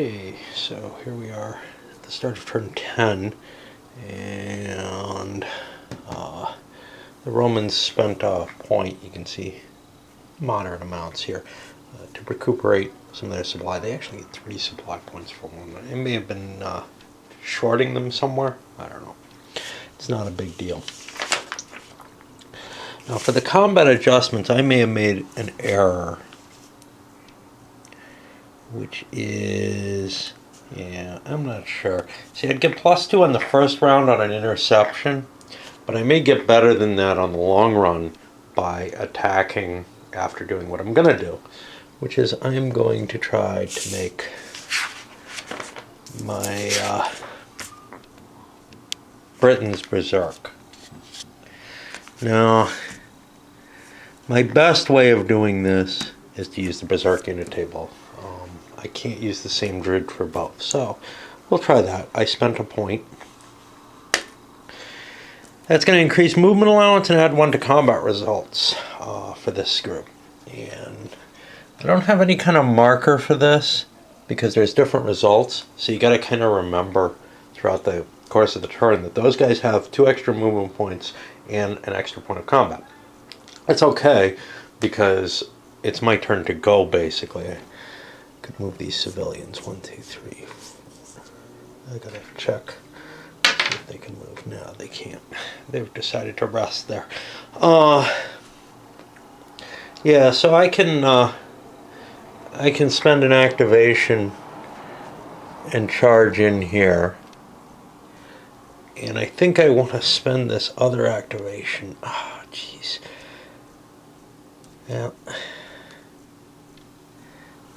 Okay, so here we are at the start of turn 10, and the Romans spent a point, you can see moderate amounts here, to recuperate some of their supply. They actually get 3 supply points for one. It may have been shorting them somewhere, I don't know. It's not a big deal. Now for the combat adjustments, I may have made an error, which is, yeah, I'm not sure. See, I'd get +2 on the first round on an interception, but I may get better than that on the long run by attacking after doing what I'm going to do, which is I'm going to try to make my Britons berserk. Now, my best way of doing this is to use the berserk unit table. I can't use the same Druid for both, so we'll try that. I spent a point. That's going to increase movement allowance and add 1 to combat results for this group. And I don't have any kind of marker for this because there's different results, so you got to kind of remember throughout the course of the turn that those guys have 2 extra movement points and an extra point of combat. That's okay because it's my turn to go, basically. I could move these civilians 1, 2, 3. I gotta check if they can move. No, they can't. They've decided to rest there. Yeah, so I can spend an activation and charge in here. And I think I want to spend this other activation. Ah, jeez. Yeah.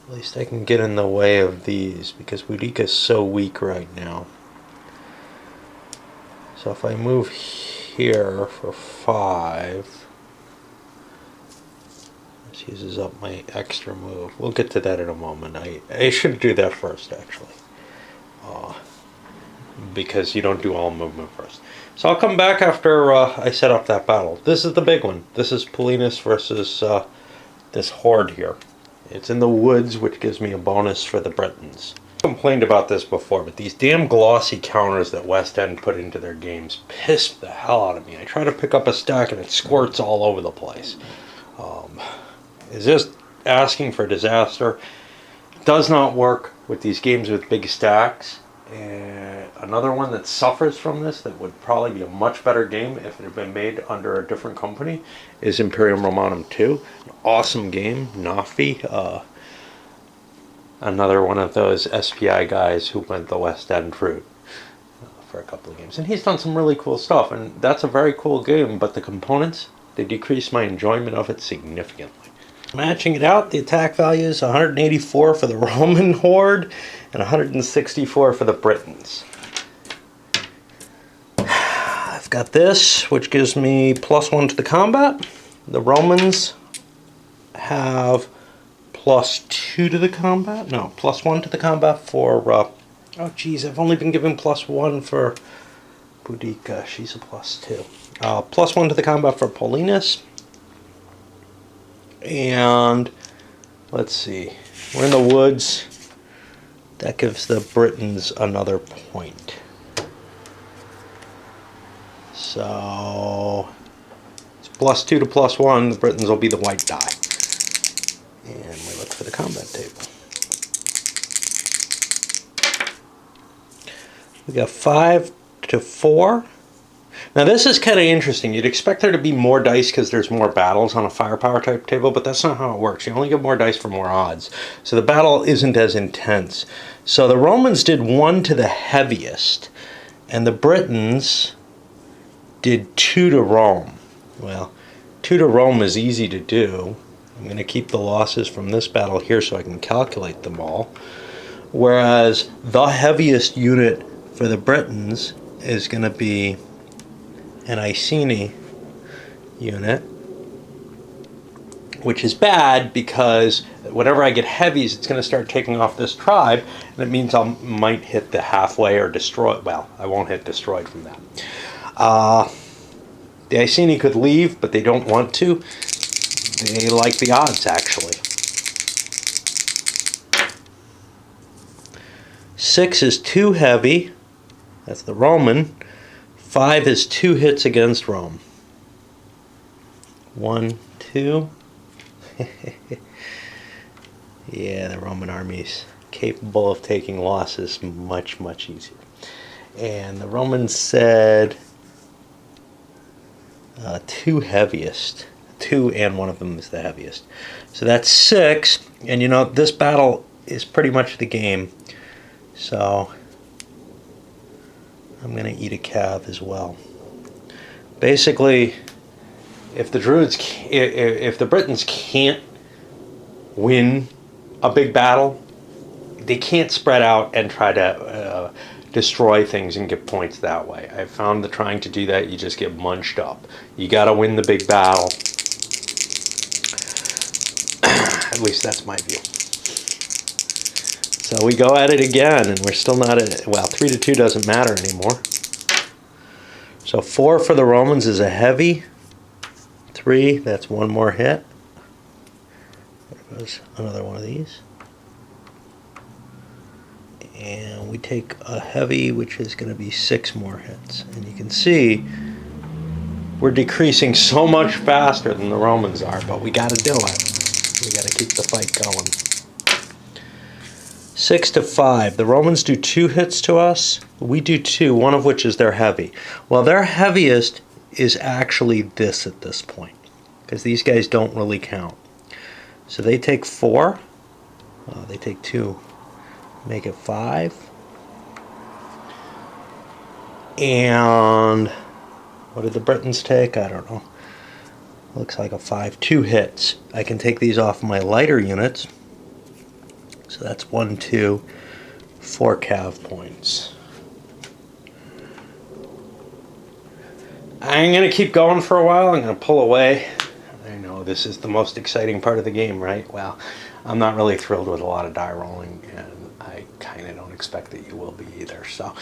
At least I can get in the way of these because Boudica's so weak right now. So if I move here for 5, this uses up my extra move. We'll get to that in a moment. I should do that first, actually. Because you don't do all movement first. So I'll come back after I set up that battle. This is the big one. This is Paulinus versus this horde here. It's in the woods, which gives me a bonus for the Britons. I complained about this before, but these damn glossy counters that West End put into their games pissed the hell out of me. I try to pick up a stack and it squirts all over the place. It's just asking for disaster. It does not work with these games with big stacks. And another one that suffers from this, that would probably be a much better game if it had been made under a different company, is Imperium Romanum 2. An awesome game, Nafi. Another one of those SPI guys who went the West End route for a couple of games. And he's done some really cool stuff, and that's a very cool game, but the components, they decrease my enjoyment of it significantly. Matching it out, the attack value is 184 for the Roman horde and 164 for the Britons. I've got this, which gives me +1 to the combat. The Romans have +2 to the combat. No, +1 to the combat for... oh, geez, I've only been given +1 for Boudica. She's a +2. +1 to the combat for Paulinus. And let's see, we're in the woods. That gives the Britons another point. So it's +2 to +1. The Britons will be the white die. And we look for the combat table. We got 5 to 4. Now this is kind of interesting. You'd expect there to be more dice because there's more battles on a firepower type table, but that's not how it works. You only get more dice for more odds. So the battle isn't as intense. So the Romans did 1 to the heaviest, and the Britons did 2 to Rome. Well, 2 to Rome is easy to do. I'm going to keep the losses from this battle here so I can calculate them all. Whereas the heaviest unit for the Britons is going to be an Iceni unit, which is bad because whenever I get heavies, it's going to start taking off this tribe, and it means I might hit the halfway or destroy. Well, I won't hit destroyed from that. The Iceni could leave, but they don't want to. They like the odds, actually. 6 is too heavy. That's the Roman. 5 is 2 hits against Rome. 1, 2. Yeah, the Roman army's capable of taking losses much, much easier. And the Romans said 2 heaviest. 2 and one of them is the heaviest. So that's 6. And you know, this battle is pretty much the game. So I'm going to eat a cav as well. Basically, if the Druids, if the Britons can't win a big battle, they can't spread out and try to destroy things and get points that way. I found that trying to do that, you just get munched up. You got to win the big battle. At least that's my view. So we go at it again, and we're still not at, well, 3 to 2 doesn't matter anymore. So 4 for the Romans is a heavy. 3, that's 1 more hit. There goes another one of these. And we take a heavy, which is going to be 6 more hits. And you can see we're decreasing so much faster than the Romans are, but we got to do it. We got to keep the fight going. 6 to 5. The Romans do 2 hits to us. We do 2, one of which is their heavy. Well, their heaviest is actually this at this point, because these guys don't really count. So they take 4. They take 2. Make it 5. And what did the Britons take? I don't know. Looks like a 5. 2 hits. I can take these off my lighter units. So that's 1, 2, 4 cav points. I'm going to keep going for a while. I'm going to pull away. I know this is the most exciting part of the game, right? Well, I'm not really thrilled with a lot of die rolling, and I kind of don't expect that you will be either. So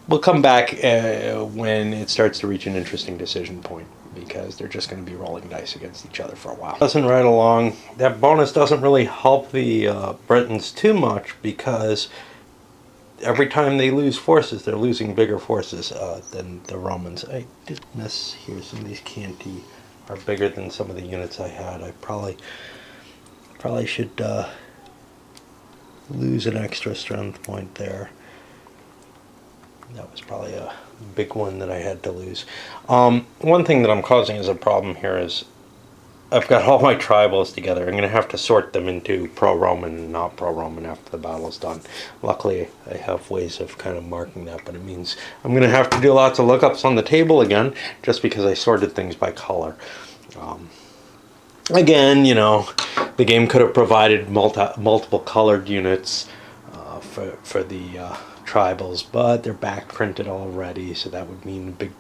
we'll come back when it starts to reach an interesting decision point, because they're just going to be rolling dice against each other for a while. Doesn't right along. That bonus doesn't really help the Britons too much, because every time they lose forces, they're losing bigger forces than the Romans. I did miss here. Some of these Canti are bigger than some of the units I had. I probably should lose an extra strength point there. That was probably a big one that I had to lose. One thing that I'm causing as a problem here is I've got all my tribals together. I'm going to have to sort them into pro-Roman and not pro-Roman after the battle's done. Luckily, I have ways of kind of marking that, but it means I'm going to have to do lots of lookups on the table again, just because I sorted things by color. Again, you know, the game could have provided multiple colored units for the tribals, but they're back printed already, so that would mean a big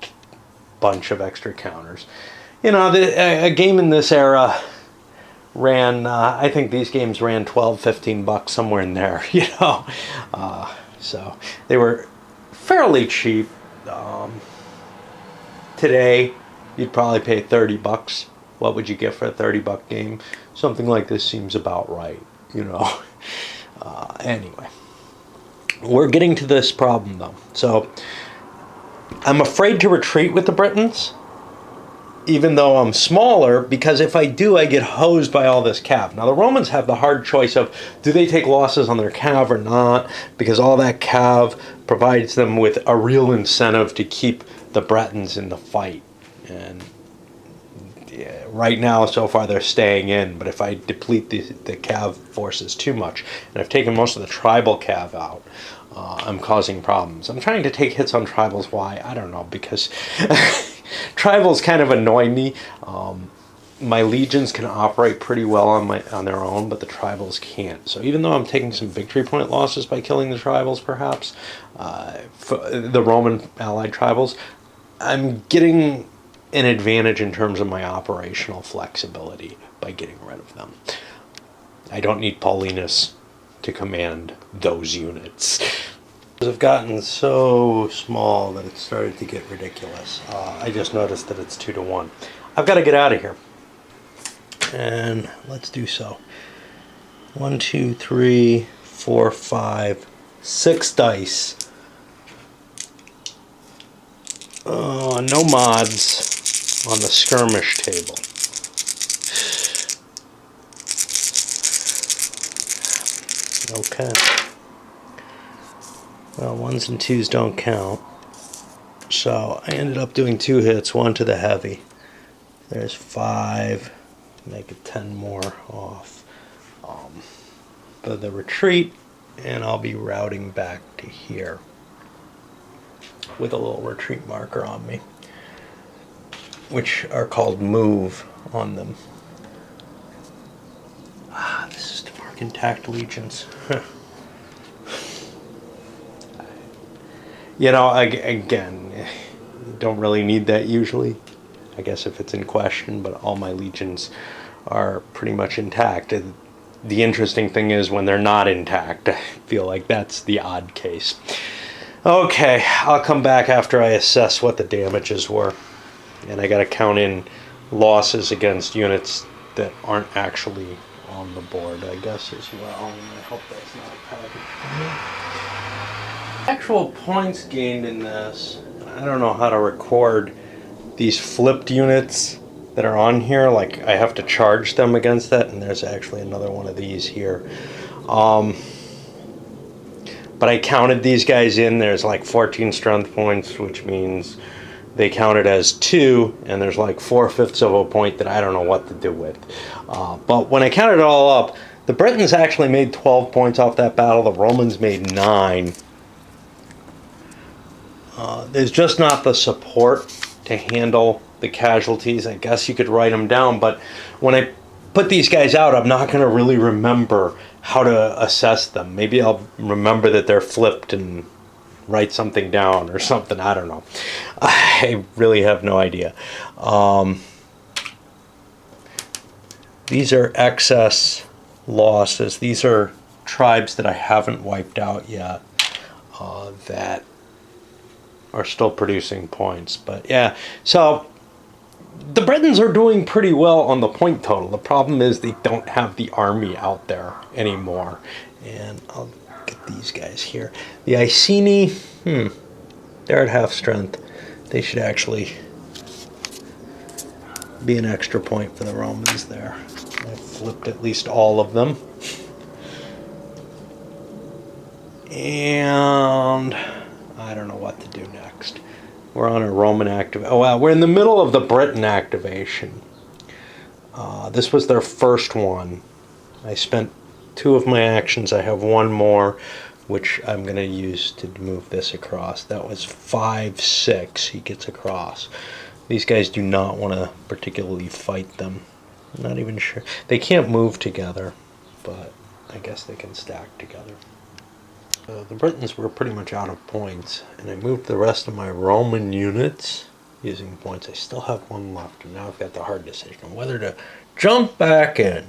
bunch of extra counters. You know, a game in this era ran, I think these games ran $12-15 somewhere in there, you know. So they were fairly cheap. Today, you'd probably pay $30. What would you get for a $30 game? Something like this seems about right, you know. Anyway, we're getting to this problem though. So I'm afraid to retreat with the Britons, even though I'm smaller, because if I do, I get hosed by all this cav. Now the Romans have the hard choice of, do they take losses on their cav or not? Because all that cav provides them with a real incentive to keep the Bretons in the fight. And yeah, right now, so far, they're staying in. But if I deplete the cav forces too much, and I've taken most of the tribal cav out, I'm causing problems. I'm trying to take hits on tribals. Why? I don't know, because tribals kind of annoy me. My legions can operate pretty well on their own, but the tribals can't. So even though I'm taking some victory point losses by killing the tribals, perhaps, for the Roman allied tribals, I'm getting an advantage in terms of my operational flexibility by getting rid of them. I don't need Paulinus to command those units. Have gotten so small that it started to get ridiculous. I just noticed that it's 2 to 1. I've got to get out of here, and let's do so. 1, 2, 3, 4, 5, 6 dice. No mods on the skirmish table. Okay. Well, 1s and 2s don't count. So I ended up doing 2 hits, 1 to the heavy. There's 5. Make it 10 more off. For the retreat, and I'll be routing back to here with a little retreat marker on me, which are called move on them. This is to mark intact legions. You know, again, don't really need that usually. I guess if it's in question, but all my legions are pretty much intact. The interesting thing is when they're not intact. I feel like that's the odd case. Okay, I'll come back after I assess what the damages were. And I gotta count in losses against units that aren't actually on the board, I guess, as well. And I hope that's not a package. Actual points gained in this, I don't know how to record these flipped units that are on here. Like, I have to charge them against that, and there's actually another one of these here. But I counted these guys in. There's like 14 strength points, which means they counted as 2, and there's like 4/5 of a point that I don't know what to do with. But when I counted it all up, the Britons actually made 12 points off that battle. The Romans made 9. There's just not the support to handle the casualties. I guess you could write them down, but when I put these guys out, I'm not going to really remember how to assess them. Maybe I'll remember that they're flipped and write something down or something. I don't know. I really have no idea. These are excess losses. These are tribes that I haven't wiped out yet that are still producing points. But yeah, so the Britons are doing pretty well on the point total. The problem is they don't have the army out there anymore. And I'll get these guys here. The Iceni, they're at half strength. They should actually be an extra point for the Romans there. I flipped at least all of them. And I don't know what to do next. We're on a Roman activation. Oh, well, we're in the middle of the Briton activation. This was their first one. I spent 2 of my actions. I have 1 more, which I'm going to use to move this across. That was 5/6. He gets across. These guys do not want to particularly fight them. I'm not even sure. They can't move together, but I guess they can stack together. The Britons were pretty much out of points, and I moved the rest of my Roman units using points. I still have 1 left, and now I've got the hard decision whether to jump back in.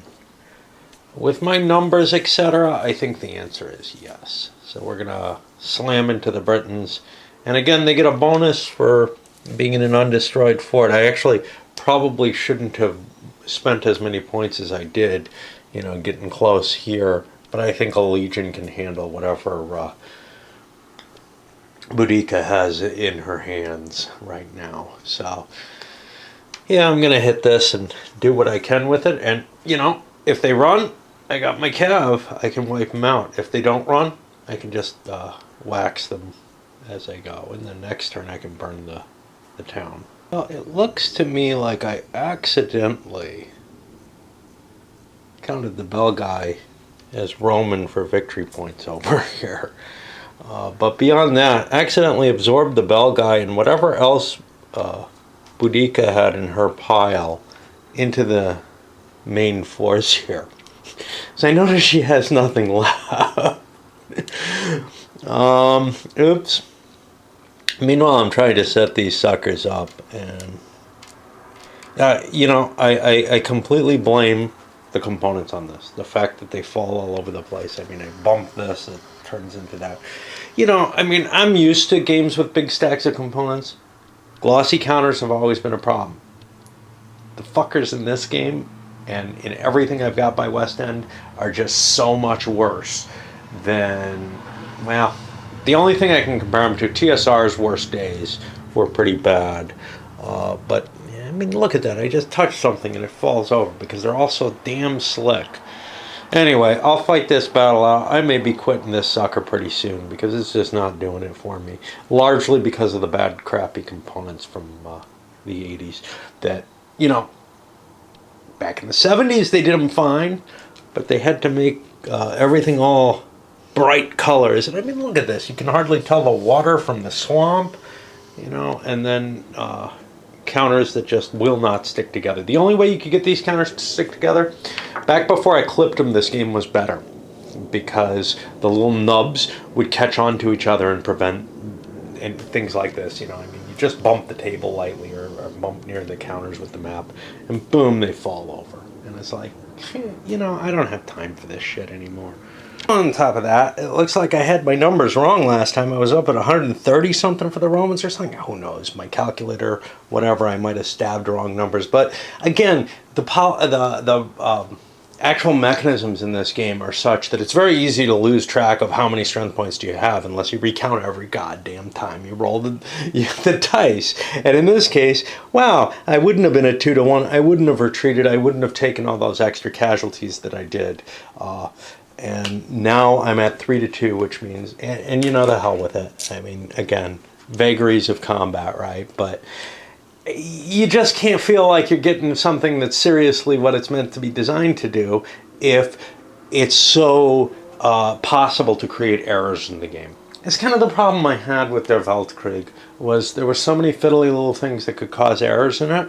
With my numbers, etc., I think the answer is yes. So we're going to slam into the Britons. And again, they get a bonus for being in an undestroyed fort. I actually probably shouldn't have spent as many points as I did, you know, getting close here. But I think a legion can handle whatever Boudica has in her hands right now. So, yeah, I'm going to hit this and do what I can with it. And, you know, if they run, I got my cav. I can wipe them out. If they don't run, I can just wax them as I go. And then next turn, I can burn the town. Well, it looks to me like I accidentally counted the bell guy as Roman for victory points over here. But beyond that, accidentally absorbed the bell guy and whatever else Boudica had in her pile into the main force here. So I notice she has nothing left. Oops. Meanwhile, I'm trying to set these suckers up, and you know, I completely blame the components on this. The fact that they fall all over the place. I mean, I bump this, it turns into that. You know, I mean, I'm used to games with big stacks of components. Glossy counters have always been a problem. The fuckers in this game and in everything I've got by West End are just so much worse than well, the only thing I can compare them to, TSR's worst days were pretty bad. But, I mean, look at that. I just touched something and it falls over because they're all so damn slick. Anyway, I'll fight this battle out. I may be quitting this sucker pretty soon because it's just not doing it for me. Largely because of the bad, crappy components from the 80s that, you know, back in the 70s they did them fine, but they had to make everything all bright colors. And I mean, look at this. You can hardly tell the water from the swamp, you know, and then counters that just will not stick together. The only way you could get these counters to stick together, back before I clipped them, this game was better because the little nubs would catch onto each other and prevent and things like this. You know, I mean, you just bump the table lightly or bump near the counters with the map, and boom, they fall over. And it's like, you know, I don't have time for this shit anymore. On top of that, it looks like I had my numbers wrong last time. I was up at 130 something for the Romans or something. Who knows? My calculator, whatever, I might have stabbed wrong numbers. But again, the actual mechanisms in this game are such that it's very easy to lose track of how many strength points do you have unless you recount every goddamn time you roll the dice. And in this case, wow, I wouldn't have been at 2-1. I wouldn't have retreated. I wouldn't have taken all those extra casualties that I did. And now I'm at 3-2, which means, and you know, the hell with it. I mean, again, vagaries of combat, right? But you just can't feel like you're getting something that's seriously what it's meant to be designed to do if it's so possible to create errors in the game. It's kind of the problem I had with Der Weltkrieg, was there were so many fiddly little things that could cause errors in it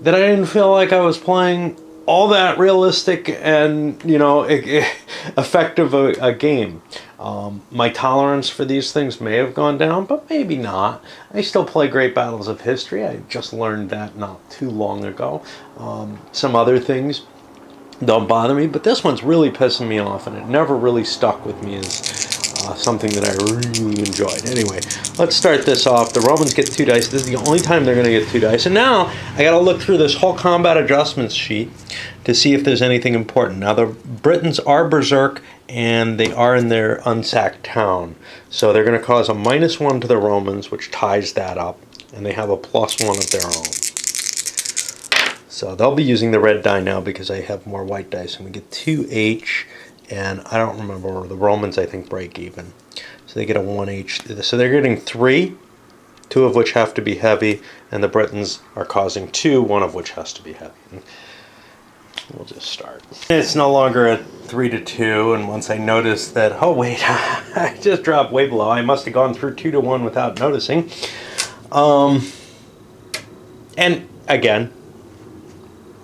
that I didn't feel like I was playing all that realistic and, you know, effective a game. My tolerance for these things may have gone down, but maybe not. I still play great battles of history. I just learned that not too long ago. Some other things don't bother me, but this one's really pissing me off, and it never really stuck with me as something that I really enjoyed. Anyway, let's start this off. The Romans get 2 dice. This is the only time they're going to get 2 dice. And now I got to look through this whole combat adjustments sheet to see if there's anything important. Now, the Britons are berserk, and they are in their unsacked town. So they're going to cause a -1 to the Romans, which ties that up. And they have a +1 of their own. So they'll be using the red die now because I have more white dice. And we get 2H. And I don't remember, the Romans, I think, break even. So they get a 1H. So they're getting 3, 2 of which have to be heavy, and the Britons are causing 2, 1 of which has to be heavy. And we'll just start. It's no longer at 3-2, and once I noticed that, oh wait, I just dropped way below. I must have gone through 2-1 without noticing. And again,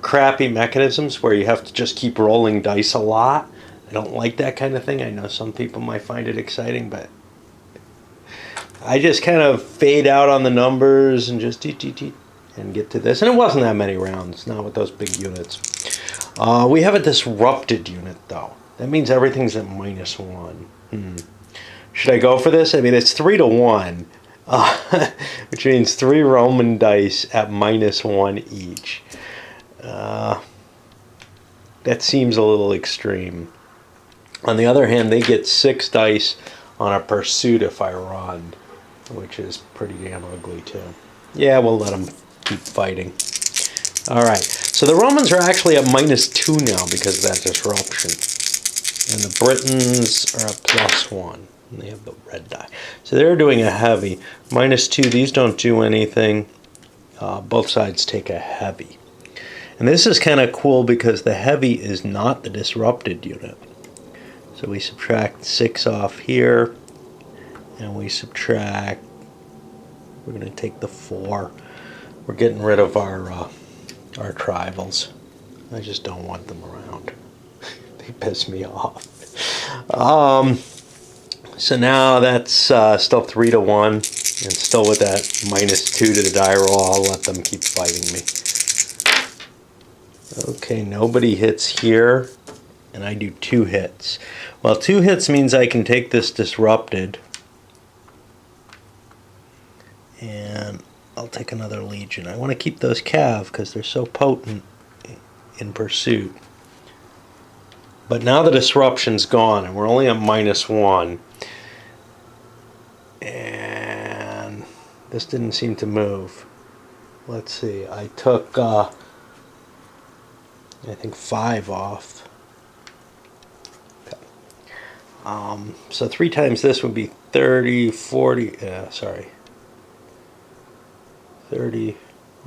crappy mechanisms where you have to just keep rolling dice a lot. I don't like that kind of thing. I know some people might find it exciting, but I just kind of fade out on the numbers and just and get to this. And it wasn't that many rounds, not with those big units. We have a disrupted unit, though. That means everything's at -1. Should I go for this? I mean, it's 3-1, which means 3 Roman dice at -1 each. That seems a little extreme. On the other hand, they get 6 dice on a pursuit if I run, which is pretty damn ugly too. Yeah, we'll let them keep fighting. All right, so the Romans are actually at -2 now because of that disruption. And the Britons are at +1, and they have the red die. So they're doing a heavy. -2, these don't do anything. Both sides take a heavy. And this is kind of cool because the heavy is not the disrupted unit. So we subtract 6 off here, and we subtract, we're going to take the 4. We're getting rid of our tribals. I just don't want them around. They piss me off. So now that's still 3-1, and still with that -2 to the die roll. I'll let them keep fighting me. Okay, nobody hits here, and I do 2 hits. Well, 2 hits means I can take this disrupted, and I'll take another legion. I want to keep those cav because they're so potent in pursuit. But now the disruption's gone, and we're only at -1. This didn't seem to move. Let's see. I took, I think 5 off. Okay. So 3 times this would be 30, 40. Sorry. 30,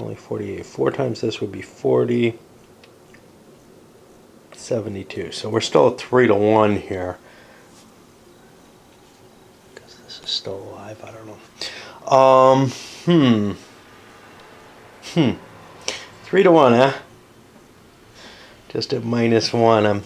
only 48. 4 times this would be 40. 72. So we're still at 3 to 1 here. Because this is still alive. I don't know. 3 to 1, huh? Just at -1.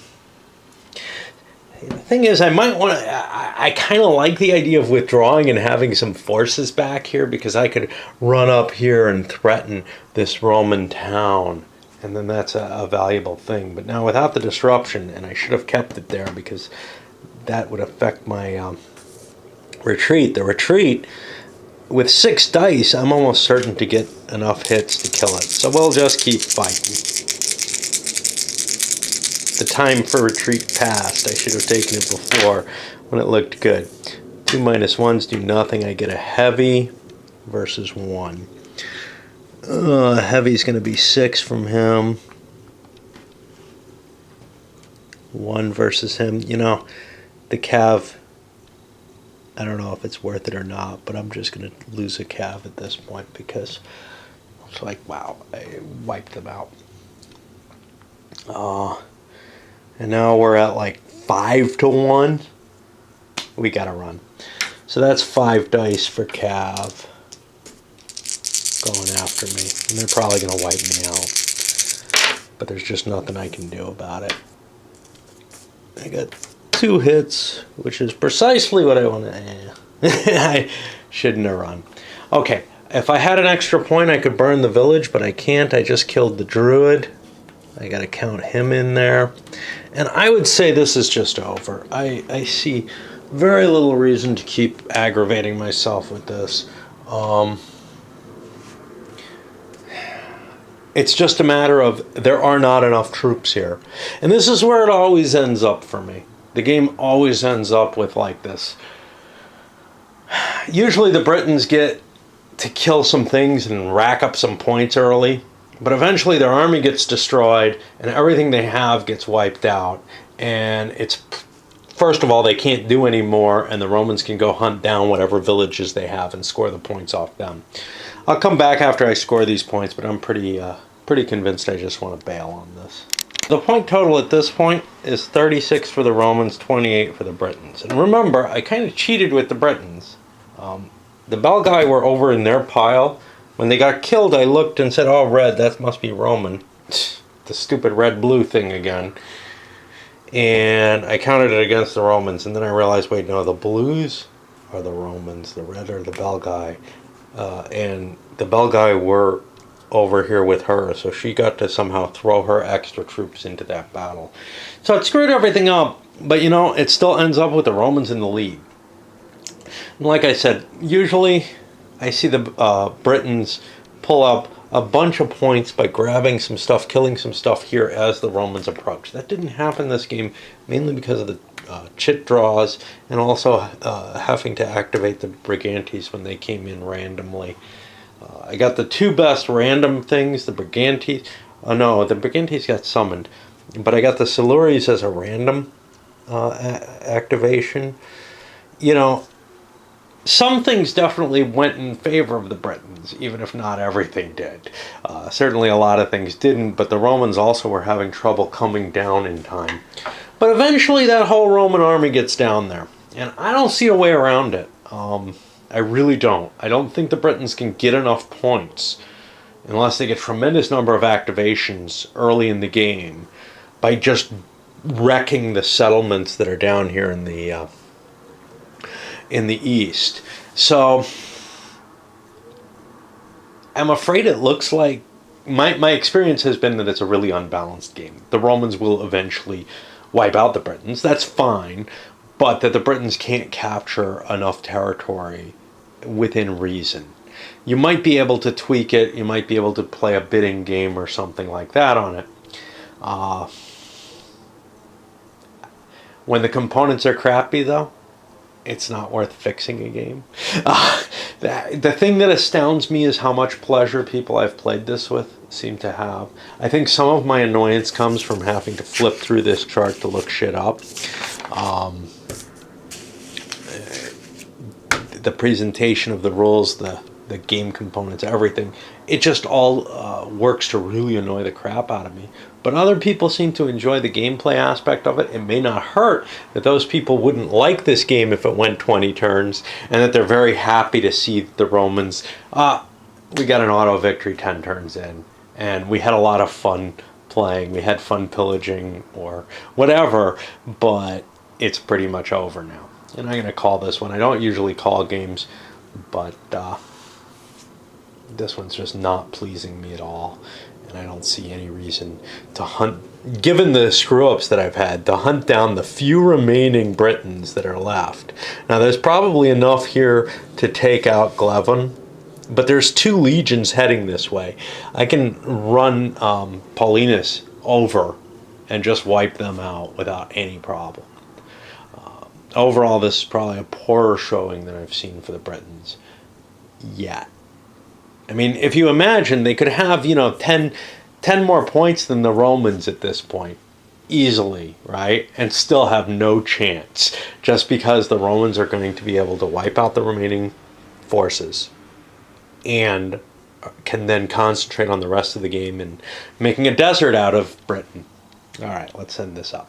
The thing is, I might want to. I kind of like the idea of withdrawing and having some forces back here, because I could run up here and threaten this Roman town. And then that's a valuable thing. But now without the disruption, and I should have kept it there because that would affect my retreat. The retreat, with 6 dice, I'm almost certain to get enough hits to kill it. So we'll just keep fighting. The time for retreat passed. I should have taken it before when it looked good. 2 -1s do nothing. I get a heavy versus 1. Heavy's going to be 6 from him. 1 versus him. You know, the cav, I don't know if it's worth it or not, but I'm just going to lose a cav at this point because it's like, wow, I wiped them out. And now we're at like 5 to 1. We got to run. So that's 5 dice for cav going after me, and they're probably going to wipe me out, but there's just nothing I can do about it. I got 2 hits, which is precisely what I want to. I shouldn't have run. Okay, if I had an extra point, I could burn the village, but I can't. I just killed the Druid. I got to count him in there, and I would say this is just over. I see very little reason to keep aggravating myself with this. It's just a matter of there are not enough troops here. And this is where it always ends up for me. The game always ends up with like this. Usually the Britons get to kill some things and rack up some points early. But eventually their army gets destroyed and everything they have gets wiped out. And it's, first of all, they can't do any more, and the Romans can go hunt down whatever villages they have and score the points off them. I'll come back after I score these points, but I'm pretty convinced I just want to bail on this. The point total at this point is 36 for the Romans, 28 for the Britons. And remember, I kind of cheated with the Britons. The Belgae were over in their pile. When they got killed, I looked and said, oh, red, that must be Roman. The stupid red-blue thing again. And I counted it against the Romans, and then I realized, wait, no, the blues are the Romans, the red are the Belgae. And the Belgae were over here with her, so she got to somehow throw her extra troops into that battle. So it screwed everything up, but you know, it still ends up with the Romans in the lead. And like I said, usually I see the Britons pull up a bunch of points by grabbing some stuff, killing some stuff here as the Romans approach. That didn't happen this game, mainly because of the chit draws, and also having to activate the Brigantes when they came in randomly. I got the 2 best random things, the Brigantes. Oh no, the Brigantes got summoned, but I got the Siluries as a random activation. You know, some things definitely went in favor of the Britons, even if not everything did. Certainly a lot of things didn't, but the Romans also were having trouble coming down in time. But eventually that whole Roman army gets down there, and I don't see a way around it. I really don't. I don't think the Britons can get enough points, unless they get a tremendous number of activations early in the game, by just wrecking the settlements that are down here in the east. So I'm afraid it looks like my experience has been that it's a really unbalanced game. The Romans will eventually wipe out the Britons. That's fine, but that the Britons can't capture enough territory within reason. You might be able to tweak it. You might be able to play a bidding game or something like that on it. When the components are crappy, though, it's not worth fixing a game. The thing that astounds me is how much pleasure people I've played this with seem to have. I think some of my annoyance comes from having to flip through this chart to look shit up. The presentation of the rules, the game components, everything, it just all works to really annoy the crap out of me. But other people seem to enjoy the gameplay aspect of it. It may not hurt that those people wouldn't like this game if it went 20 turns, and that they're very happy to see the Romans. We got an auto victory 10 turns in, and we had a lot of fun playing. We had fun pillaging or whatever, but it's pretty much over now. And I'm going to call this one. I don't usually call games, but this one's just not pleasing me at all. And I don't see any reason to hunt, given the screw-ups that I've had, to hunt down the few remaining Britons that are left. Now, there's probably enough here to take out Glevon, but there's 2 legions heading this way. I can run Paulinus over and just wipe them out without any problem. Overall, this is probably a poorer showing than I've seen for the Britons yet. I mean, if you imagine, they could have, 10 more points than the Romans at this point, easily, right? And still have no chance, just because the Romans are going to be able to wipe out the remaining forces and can then concentrate on the rest of the game and making a desert out of Britain. All right, let's send this up.